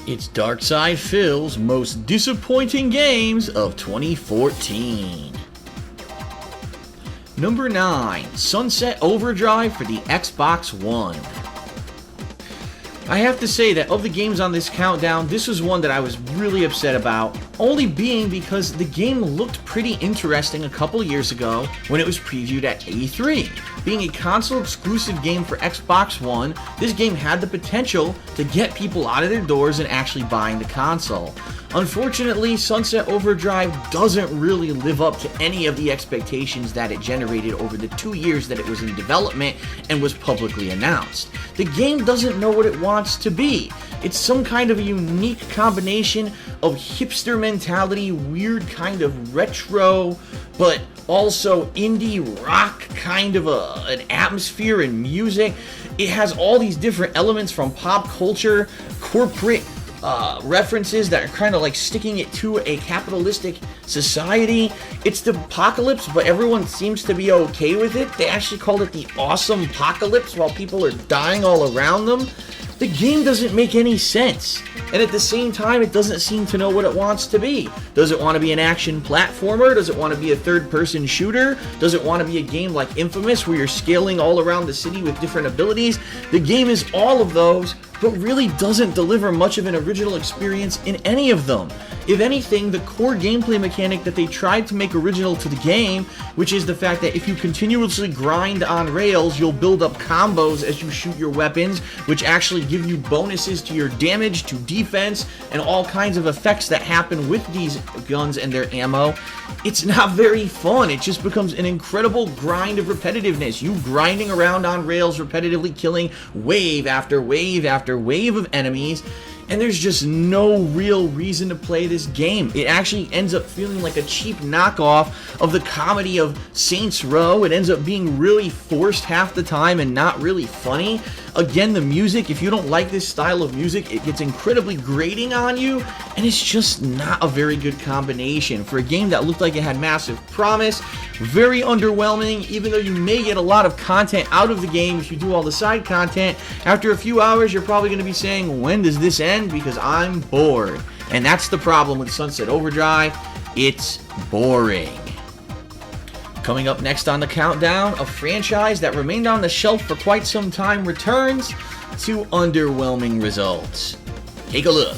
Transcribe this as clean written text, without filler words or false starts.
It's Darkside Phil's most disappointing games of 2014. Number 9, Sunset Overdrive for the Xbox One. I have to say that of the games on this countdown, this was one that I was really upset about, only being because the game looked pretty interesting a couple years ago when it was previewed at E3. Being a console-exclusive game for Xbox One, this game had the potential to get people out of their doors and actually buying the console. Unfortunately, Sunset Overdrive doesn't really live up to any of the expectations that it generated over the 2 years that it was in development and was publicly announced. The game doesn't know what it wants to be. It's some kind of a unique combination of hipster mentality, weird kind of retro, but also indie rock kind of an atmosphere and music. It has all these different elements from pop culture, corporate references that are kind of like sticking it to a capitalistic society. It's the apocalypse, but everyone seems to be okay with it. They actually called it the awesome apocalypse while people are dying all around them. The game doesn't make any sense, and at the same time, it doesn't seem to know what it wants to be. Does it want to be an action platformer? Does it want to be a third-person shooter? Does it want to be a game like Infamous where you're scaling all around the city with different abilities? The game is all of those, but really doesn't deliver much of an original experience in any of them. If anything, the core gameplay mechanic that they tried to make original to the game, which is the fact that if you continuously grind on rails, you'll build up combos as you shoot your weapons, which actually give you bonuses to your damage, to defense, and all kinds of effects that happen with these guns and their ammo. It's not very fun. It just becomes an incredible grind of repetitiveness. You grinding around on rails, repetitively killing wave after wave after wave of enemies, and there's just no real reason to play this game. It actually ends up feeling like a cheap knockoff of the comedy of Saints Row. It ends up being really forced half the time and not really funny. Again, the music, if you don't like this style of music, it gets incredibly grating on you, and it's just not a very good combination. For a game that looked like it had massive promise, very underwhelming. Even though you may get a lot of content out of the game if you do all the side content, after a few hours you're probably going to be saying, when does this end? Because I'm bored. And that's the problem with Sunset Overdrive. It's boring. Coming up next on the countdown, a franchise that remained on the shelf for quite some time returns to underwhelming results. Take a look.